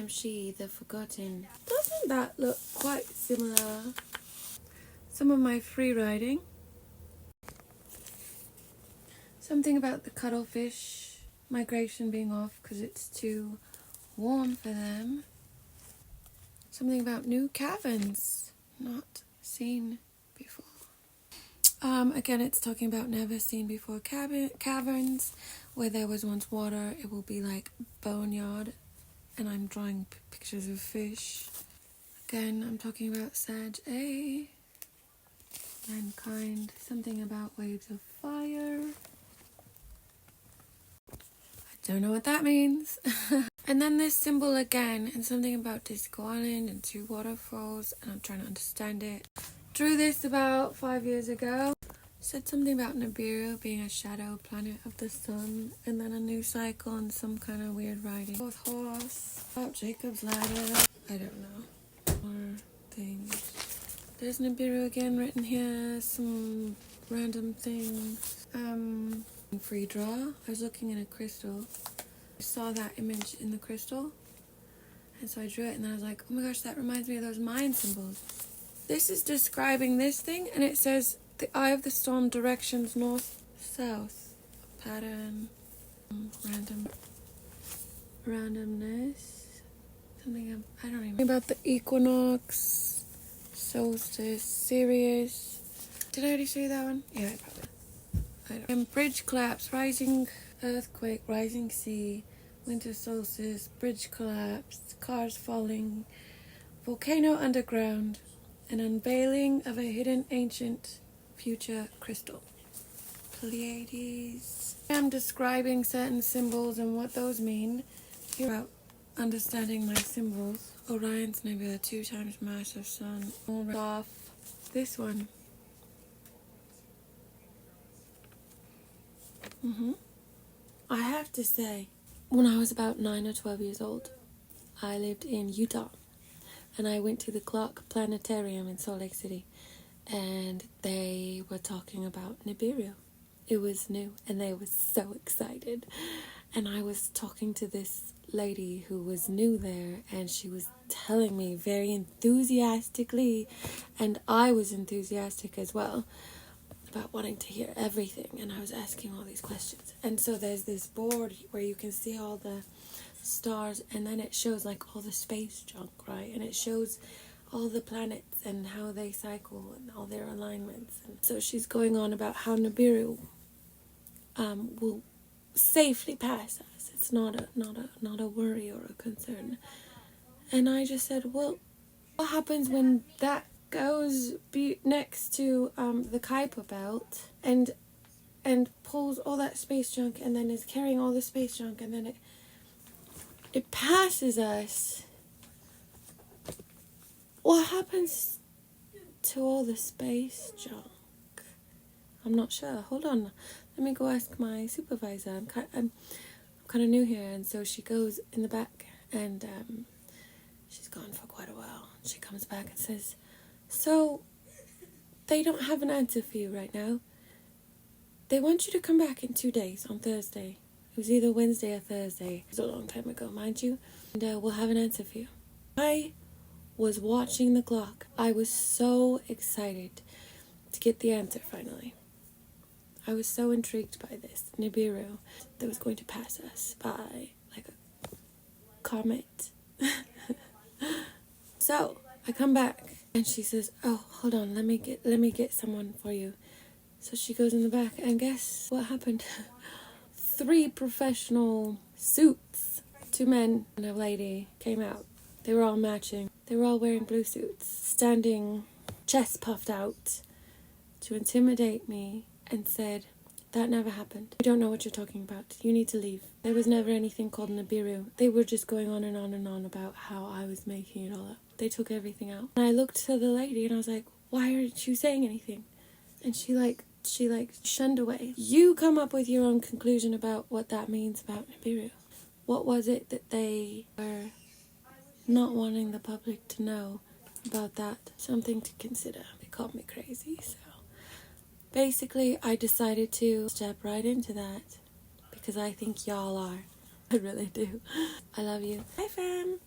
am she, the forgotten. Doesn't that look quite similar? Some of my free writing. Something about the cuttlefish migration being off because it's too warm for them. Something about new caverns not seen before. Again, it's talking about never seen before caverns where there was once water. It will be like boneyard, and I'm drawing pictures of fish. Again, I'm talking about Sag A. Mankind. Something about waves of fire. I don't know what that means. And then this symbol again, and something about Disco Island and two waterfalls, and I'm trying to understand it. Drew this about 5 years ago. Said something about Nibiru being a shadow planet of the sun, and then a new cycle and some kind of weird writing. Fourth horse, about Jacob's ladder. I don't know. More things. There's Nibiru again written here. Some random things. Free draw. I was looking in a crystal. I saw that image in the crystal, and so I drew it, and then I was like, oh my gosh, that reminds me of those Mayan symbols. This is describing this thing, and it says the eye of the storm, directions north, south, pattern, randomness, something I don't even about the equinox, solstice, Sirius. Did I already say that one? Yeah, I probably. I don't. And bridge collapse, rising earthquake, rising sea, winter solstice, bridge collapse, cars falling, volcano underground, an unveiling of a hidden ancient future crystal. Pleiades. I'm describing certain symbols and what those mean. Here about understanding my symbols. Orion's nebula, 2 times mass of sun. All off. This one. I have to say, when I was about 9 or 12 years old, I lived in Utah, and I went to the Clark Planetarium in Salt Lake City, and they were talking about Nibiru. It was new, and they were so excited. And I was talking to this lady who was new there, and she was telling me very enthusiastically, and I was enthusiastic as well, about wanting to hear everything, and I was asking all these questions. And so there's this board where you can see all the stars, and then it shows like all the space junk, right? And it shows all the planets and how they cycle and all their alignments. And so she's going on about how Nibiru will safely pass us. It's not a worry or a concern. And I just said, well, what happens when that goes next to the Kuiper belt and pulls all that space junk, and then is carrying all the space junk, and then it passes us? What happens to all the space junk? I'm not sure. Hold on. Let me go ask my supervisor. I'm kind of new here, and so she goes in the back, and she's gone for quite a while. She comes back and says, so they don't have an answer for you right now. They want you to come back in 2 days on Thursday. It was either Wednesday or Thursday. It was a long time ago, mind you. And we'll have an answer for you. I was watching the clock. I was so excited to get the answer finally. I was so intrigued by this Nibiru that was going to pass us by like a comet. So I come back, and she says, oh, hold on, let me get someone for you. So she goes in the back, and guess what happened? 3 professional suits, 2 men and a lady, came out. They were all matching. They were all wearing blue suits, standing chest puffed out to intimidate me, and said, that never happened. You don't know what you're talking about. You need to leave. There was never anything called Nibiru. They were just going on and on and on about how I was making it all up. They took everything out. And I looked to the lady, and I was like, why aren't you saying anything? And she shunned away. You come up with your own conclusion about what that means about Nibiru. What was it that they were not wanting the public to know about that? Something to consider. They called me crazy, so basically I decided to step right into that because I think y'all are. I really do. I love you. Bye, fam.